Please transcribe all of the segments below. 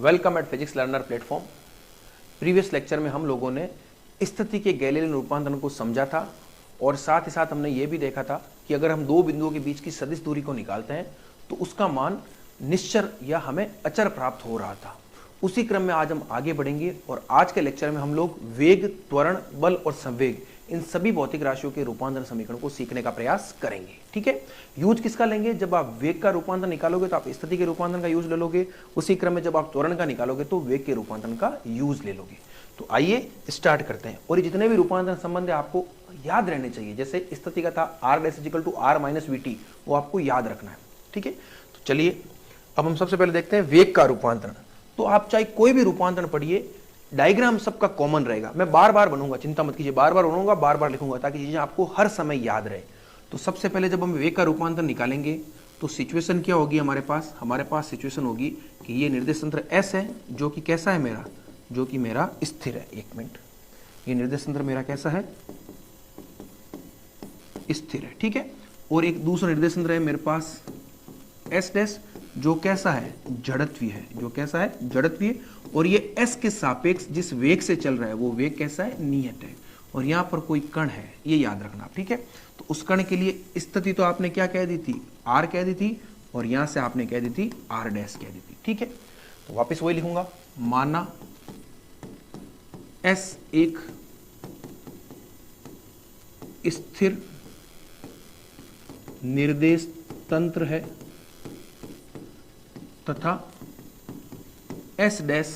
Welcome eight physics learner platform. Previous lecture में हम लोगों ने स्थिति के गैलीलियन रूपांतरण को समझा था और साथ ही साथ हमने ये भी देखा था कि अगर हम दो बिंदुओं के बीच की सदिश दूरी को निकालते हैं तो उसका मान निश्चर या हमें अचर प्राप्त हो रहा था। उसी क्रम में आज हम आगे बढ़ेंगे और आज के लेक्चर में हम लोग वेग, त्वरण, बल और संवेग इन सभी भौतिक राशियों के रूपांतरण समीकरण को सीखने का प्रयास करेंगे। ठीक है, यूज किसका लेंगे? जब आप वेग का रूपांतरण निकालोगे तो आप स्थिति के रूपांतरण का यूज ले लोगे। उसी क्रम में जब आप त्वरण का निकालोगे तो वेग के रूपांतरण का यूज ले लोगे। तो आइए स्टार्ट करते हैं। और ये जितने भी रूपांतरण संबंध है आपको याद रहने चाहिए। जैसे स्थिति का था r dash equal to r minus v t, वो आपको याद रखना है। ठीक है, तो चलिए अब हम सबसे पहले देखते हैं वेग का रूपांतरण। तो आप चाहे कोई भी रूपांतरण पढ़िए, डायग्राम सबका कॉमन रहेगा। मैं बार बार बनूंगा, चिंता मत कीजिए, बार बार बनूंगा, बार बार लिखूंगा ताकि चीजें आपको हर समय याद रहे। तो सबसे पहले जब हम वेग का रूपांतरण निकालेंगे तो सिचुएशन क्या होगी हमारे पास सिचुएशन होगी कि ये निर्देश तंत्र S है जो कि कैसा है मेरा, जो कि मेरा स्थिर है। एक मिनट, ये निर्देश तंत्र मेरा कैसा है? स्थिर है। ठीक है, और एक दूसरा निर्देश तंत्र है मेरे पास S डैश जो कैसा है? जड़त्वीय है। जो कैसा है? जड़त्वीय। और ये S के सापेक्ष जिस वेग से चल रहा है वो वेग कैसा है? नियत है। और यहां पर कोई कण है, ये याद रखना। ठीक है, तो उस कण के लिए स्थिति तो आपने क्या कह दी थी? R कह दी थी, और यहां से आपने कह दी थी R डैश कह दी थी। ठीक है, तो वापस वही लिखूंगा, माना S एक स्थिर निर्देश तंत्र है तथा S डैश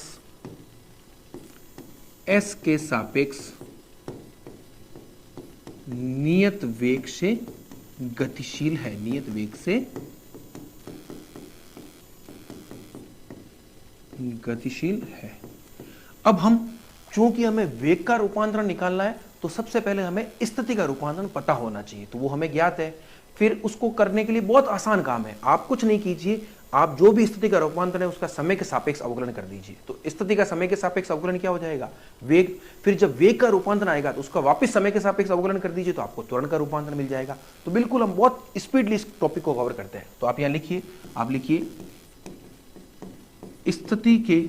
S के सापेक्ष नियत वेग से गतिशील है। नियत वेग से गतिशील है। अब हम, चूंकि हमें वेग का रूपांतरण निकालना है तो सबसे पहले हमें स्थिति का रूपांतरण पता होना चाहिए, तो वो हमें ज्ञात है। फिर उसको करने के लिए बहुत आसान काम है। आप कुछ नहीं कीजिए, आप जो भी स्थिति का रूपांतरण है उसका समय के सापेक्ष अवकलन कर दीजिए। तो स्थिति का समय के सापेक्ष अवकलन क्या हो जाएगा? वेग। फिर जब वेग का रूपांतरण आएगा तो उसका वापस समय के सापेक्ष अवकलन कर दीजिए तो आपको त्वरण का रूपांतरण मिल जाएगा। तो बिल्कुल हम बहुत स्पीडली इस टॉपिक को कवर करते हैं। तो आप यहां लिखिए, आप लिखिए स्थिति के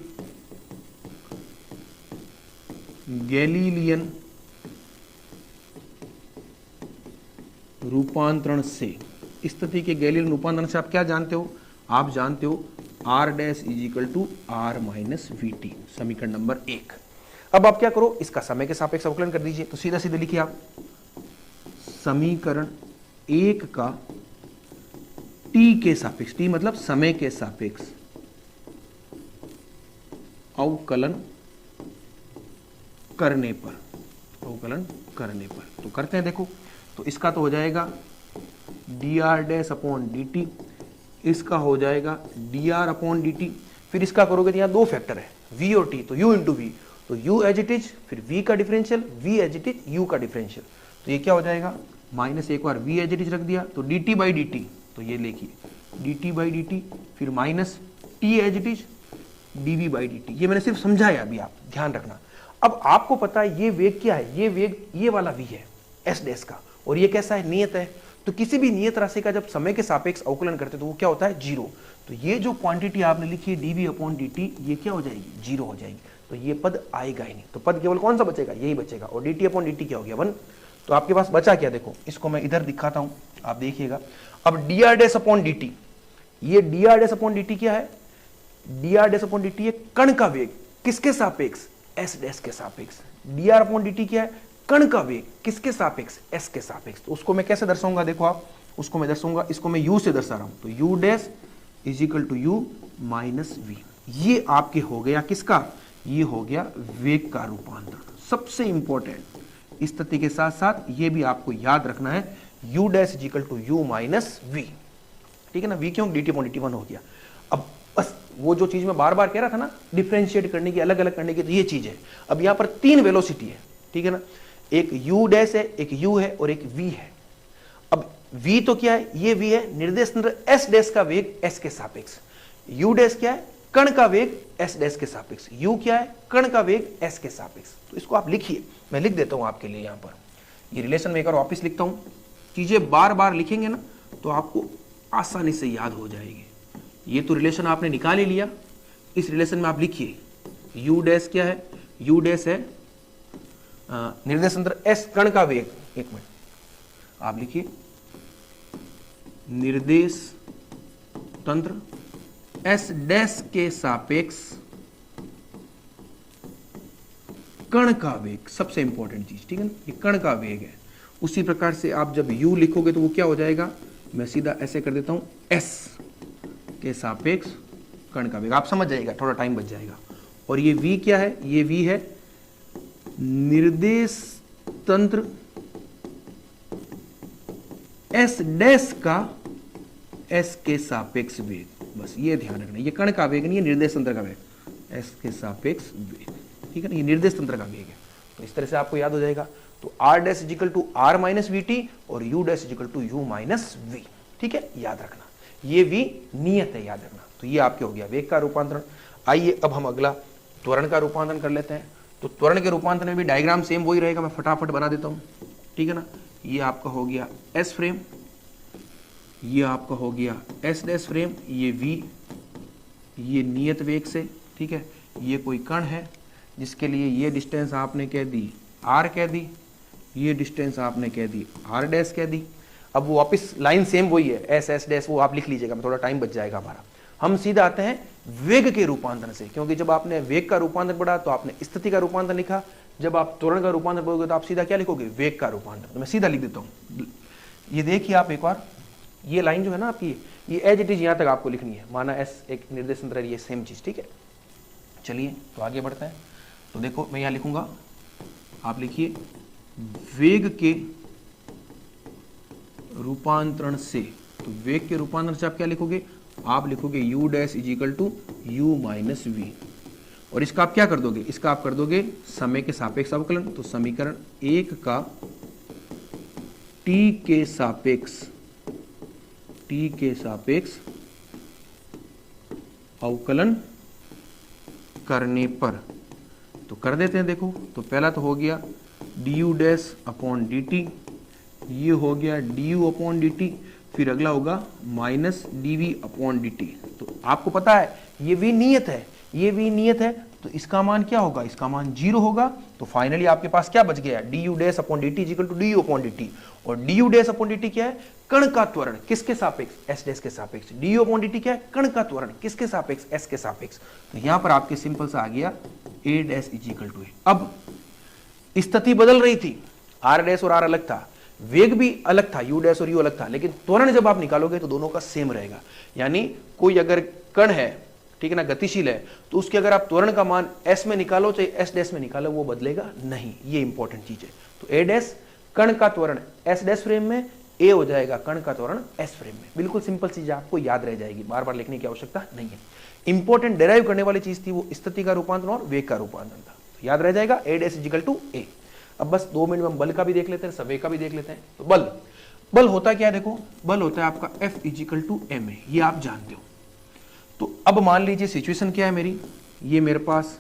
गैलीलियन रूपांतरण से, स्थिति के गैलीलियन रूपांतरण से आप क्या जानते हो? आप जानते हो R dash is equal to R minus v t, समीकरण नंबर 1। अब आप क्या करो, इसका समय के सापेक्ष अवकलन कर दीजिए। तो सीधा सीधा लिखिए आप, समीकरण 1 का t के सापेक्ष, t मतलब समय के सापेक्ष अवकलन करने पर, तो करते हैं। देखो, तो इसका तो हो जाएगा dr डैश अपॉन dt, इसका हो जाएगा dr अपॉन dt। फिर इसका करोगे तो यहाँ दो फैक्टर है, v और t, तो u इंटू v, तो u एज इट इज, फिर v का differential, v as it is, u का डिफरेंशियल। तो ये क्या हो जाएगा? माइनस, एक बार v एज इट इज रख दिया तो dt बाई dt, तो ये लिखिए dt बाई dt, फिर minus t as it is, dv by dt। ये मैंने सिर्फ समझाया, अभी आप ध्यान रखना। अब आपको पता है ये वेग क्या है? ये वेग ये वाला v है S डैश का, और ये कैसा है? नियत है। तो किसी भी नियत राशि का जब समय के सापेक्ष अवकलन करते तो वो क्या होता है? जीरो। तो ये जो क्वांटिटी आपने लिखी है dv अपॉन dt, ये क्या हो जाएगी? जीरो हो जाएगी। तो ये पद आएगा ही नहीं। तो पद केवल कौन सा बचेगा? यही बचेगा। और dt अपॉन dt क्या हो गया? 1। तो आपके पास बचा क्या? देखो, इसको मैं इधर दिखाता हूं, आप देखिएगा। अब dr डैश अपॉन dt, ये dr डैश अपॉन dt क्या है? dr डैश अपॉन dt ये कण का वेग किसके सापेक्ष? S डैश के सापेक्ष। dr अपॉन dt क्या है? कण का वेग किसके सापेक्ष? S के सापेक्ष। तो उसको मैं कैसे दर्शाऊंगा? देखो आप, उसको मैं दर्शाऊंगा, इसको मैं u से दर्शा रहा हूं, तो u dash is equal to u minus v। ये आपके हो गया किसका? ये हो गया वेग का रूपांतरण। सबसे इंपॉर्टेंट, स्थिति के साथ साथ ये भी आपको याद रखना है, u dash is equal to u minus v। ठीक है ना? v क्यों? dt अपॉन dt 1 हो गया। अब बस वो जो चीज मैं बार बार कह रहा था ना, डिफरेंशिएट करने की, अलग अलग करने की, तो ये चीज है। अब यहां पर 3 वेलोसिटी है। ठीक है ना? एक u डैश है, एक u है और एक v है। अब v तो क्या है? ये v है निर्देश तंत्र S डैश का वेग S के सापेक्ष। u डैश क्या है? कण का वेग S डैश के सापेक्ष। u क्या है? कण का वेग S के सापेक्ष। तो इसको आप लिखिए, मैं लिख देता हूं आपके लिए यहां पर। ये रिलेशन में एक बार वापस लिखता हूं। चीजें बार बार लिखेंगे ना तो आपको आसानी से याद हो जाएगी। ये तो रिलेशन आपने निकाल ही लिया इस रिलेशन में आप लिखिए u डैश क्या है, u डैश है निर्देश तंत्र s कण का वेग, एक मिनट आप लिखिए निर्देश तंत्र s डैश के सापेक्ष कण का वेग, सबसे इंपॉर्टेंट चीज, ठीक है ना, ये कण का वेग है। उसी प्रकार से आप जब u लिखोगे तो वो क्या हो जाएगा, मैं सीधा ऐसे कर देता हूं s के सापेक्ष कण का वेग, आप समझ जाएगा, थोड़ा टाइम बच जाएगा। और ये v क्या है, ये v है निर्देश तंत्र s डैश का s के सापेक्ष वेग, बस ये ध्यान रखना, ये कण का वेग नहीं है, निर्देश तंत्र का वेग, s के सापेक्ष वेग, ठीक है ना, ये निर्देश तंत्र का वेग है। तो इस तरह से आपको याद हो जाएगा। तो r dash is equal to r minus v t और u dash is equal to u minus v, ठीक है, याद रखना, ये v नियत है, याद रखना। तो ये आपके हो गया वेग का रूपांतरण। आइए अब हम अगला त्वरण का रूपांतरण कर लेते हैं। तो त्वरण के रूपांतरण में भी डायग्राम सेम वही रहेगा, मैं फटाफट बना देता हूं, ठीक है ना। ये आपका हो गया s फ्रेम, ये आपका हो गया s डैश फ्रेम, ये v, ये नियत वेग से, ठीक है, ये कोई कण है जिसके लिए ये डिस्टेंस आपने कह दी r कह दी, ये डिस्टेंस आपने कह दी r डैश कह दी। अब वो वापस लाइन सेम वही है s डैश, वो आप लिख लीजिएगा, थोड़ा टाइम बच जाएगा हमारा। हम सीधा आते हैं वेग के रूपांतरण से, क्योंकि जब आपने वेग का रूपांतरण पढ़ा तो आपने स्थिति का रूपांतरण लिखा, जब आप त्वरण का रूपांतरण पढ़ोगे तो आप सीधा क्या लिखोगे, वेग का रूपांतरण। तो मैं सीधा लिख देता हूं, ये देखिए आप एक बार, ये लाइन जो है ना आपकी, ये एज इट इज यहां तक आपको लिखनी है, माना एस एक निर्देश तंत्र है, ये सेम चीज, ठीक है। चलिए तो आगे बढ़ते हैं। तो देखो मैं यहां लिखूंगा, आप लिखिए वेग के रूपांतरण से। तो वेग के रूपांतरण से आप क्या लिखोगे, आप लिखोगे u dash is equal to u minus v, और इसका आप क्या कर दोगे, इसका आप कर दोगे समय के सापेक्ष अवकलन। तो समीकरण 1 का t के सापेक्ष अवकलन करने पर, तो कर देते हैं। देखो तो पहला तो हो गया du डैश अपॉन dt, ये हो गया du अपॉन dt, फिर अगला होगा माइनस dv अपॉन dt। तो आपको पता है ये v नियत है, ये v नियत है, तो इसका मान क्या होगा, इसका मान 0 होगा। तो फाइनली आपके पास क्या बच गया, du dash upon dt equal to du upon dt, और du डैश अपॉन dt क्या है, कण का त्वरण, किसके सापेक्ष, s डैश के सापेक्ष। du अपॉन dt क्या है, कण का त्वरण, किसके सापेक्ष, s के सापेक्ष। तो यहां पर आपके सिंपल सा आ गया a dash is equal to a। अब स्थिति बदल रही थी, r डैश और r अलग था, वेग भी अलग था, u डैश और u अलग था, लेकिन त्वरण जब आप निकालोगे तो दोनों का सेम रहेगा। यानी कोई अगर कण है, ठीक है ना, गतिशील है, तो उसके अगर आप त्वरण का मान s में निकालो चाहे s डैश में निकालो, वो बदलेगा नहीं, ये इंपॉर्टेंट चीज है। तो a डैश कण का त्वरण s डैश फ्रेम में, a हो जाएगा कण का त्वरण s फ्रेम में। बिल्कुल सिंपल चीज आपको याद रह जाएगी, बार बार लिखने की आवश्यकता नहीं है। इंपॉर्टेंट डिराइव करने वाली चीज थी वो स्थिति का रूपांतरण और वेग का रूपांतरण था, तो याद रह जाएगा a dash is equal to a। अब बस 2 मिनट में हम बल का भी देख लेते हैं, सवेग का भी देख लेते हैं। तो बल होता है क्या, देखो बल होता है आपका F is equal to m a, ये आप जानते हो। तो अब मान लीजिए सिचुएशन क्या है मेरी, ये मेरे पास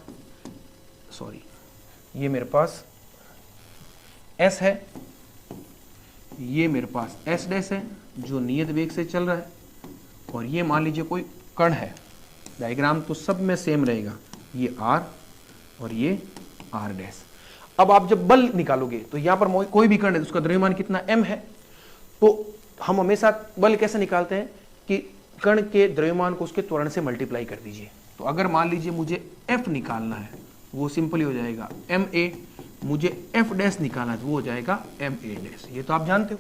S है, ये मेरे पास S डैश है जो नियत वेग से चल रहा है, और ये मान लीजिए कोई कण है। डायग्राम तो सब में सेम रहेगा, ये R और ये R डैश। अब आप जब बल निकालोगे तो यहां पर कोई भी कण है, उसका द्रव्यमान कितना m है। तो हम हमेशा बल कैसे निकालते हैं कि कण के द्रव्यमान को उसके त्वरण से मल्टीप्लाई कर दीजिए। तो अगर मान लीजिए मुझे f निकालना है, वो सिंपली हो जाएगा ma, मुझे f डैश निकालना है तो वो हो जाएगा ma डैश, ये तो आप जानते हो।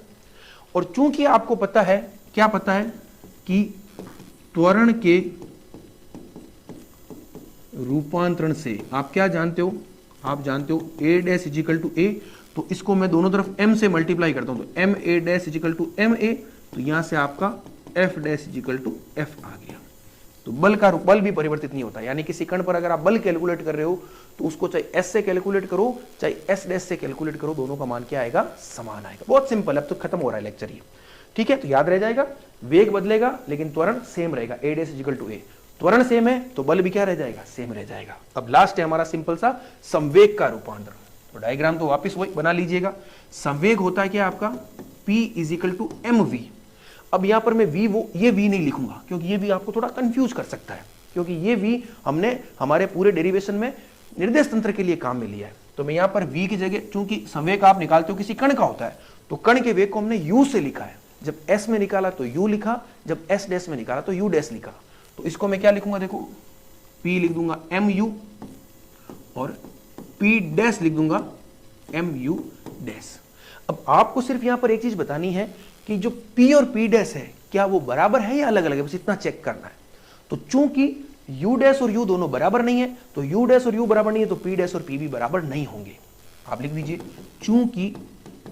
और चूंकि आपको पता है, क्या पता है कि त्वरण के रूपांतरण से आप क्या जानते हो, आप जानते हो a dash is equal to a, तो इसको मैं दोनों तरफ m से मल्टीप्लाई करता हूं, तो ma dash is equal to ma, तो यहां से आपका f dash is equal to f आ गया। तो बल भी परिवर्तित नहीं होता, यानी किसी कण पर अगर आप बल कैलकुलेट कर रहे हो तो उसको चाहे s से कैलकुलेट करो चाहे s डैश से कैलकुलेट करो, दोनों का मान क्या आएगा, समान आएगा। बहुत सिंपल, अब तो खत्म हो रहा है लेक्चर ये, ठीक है। तो याद रह जाएगा, वेग बदलेगा लेकिन त्वरण सेम रहेगा, a dash is equal to a। त्वरण सेम है तो बल भी क्या रह जाएगा, सेम रह जाएगा। अब लास्ट है हमारा सिंपल सा संवेग का रूपांतरण। तो डायग्राम तो वापस वही बना लीजिएगा। संवेग होता है क्या आपका, P इजिकल टू mv। अब यहां पर मैं v, ये v नहीं लिखूंगा क्योंकि ये भी आपको थोड़ा कंफ्यूज कर सकता है। क्योंकि ये v हमने हमारे पूरे डेरिवेशन में निर्देश तंत्र के लिए काम में लिया है। तो मैं यहां पर v की जगह, चूंकि संवेग आप निकालते हो किसी कण का होता है, तो कण के वेग को हमने u से लिखा है। जब s में निकाला तो u लिखा, जब s डैश में निकाला तो u डैश लिखा। तो इसको मैं क्या लिखूंगा, देखो p लिख दूंगा mu और p डैश लिख दूंगा mu डैश। अब आपको सिर्फ यहां पर एक चीज बतानी है कि जो p और p डैश है क्या वो बराबर है या अलग अलग है, बस इतना चेक करना है। तो चूंकि u डैश और u दोनों बराबर नहीं है, तो u डैश और u बराबर नहीं है, तो p डैश और p भी बराबर नहीं होंगे। आप लिख दीजिए चूंकि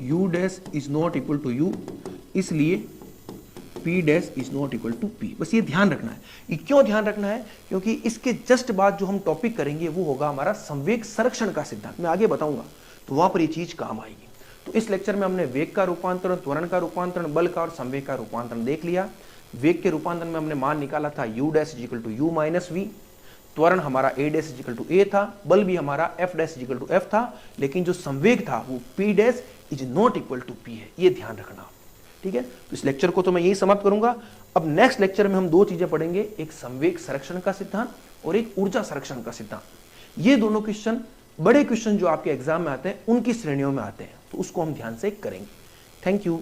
u dash is not equal to u, इसलिए p dash is not equal to p। बस ये ध्यान रखना है। ये क्यों ध्यान रखना है, क्योंकि इसके जस्ट बाद जो हम टॉपिक करेंगे वो होगा हमारा संवेग संरक्षण का सिद्धांत। मैं आगे बताऊंगा तो वहां पर ये चीज काम आएगी। तो इस लेक्चर में हमने वेग का रूपांतरण, त्वरण का रूपांतरण, बल का और संवेग का रूपांतरण देख लिया। वेग के रूपांतरण में हमने मान निकाला था u dash equal to u minus v, त्वरण हमारा a dash equal to a था, बल भी हमारा f dash equal to f था, लेकिन जो संवेग था वो p dash is not equal to p है। ये ध्यान रखना, ठीक है। तो इस लेक्चर को तो मैं यही समाप्त करूंगा। अब नेक्स्ट लेक्चर में हम दो चीजें पढ़ेंगे, एक संवेग संरक्षण का सिद्धांत और एक ऊर्जा संरक्षण का सिद्धांत। ये दोनों क्वेश्चन, बड़े क्वेश्चन जो आपके एग्जाम में आते हैं, उनकी श्रेणियों में आते हैं, तो उसको हम ध्यान से करेंगे। Thank you.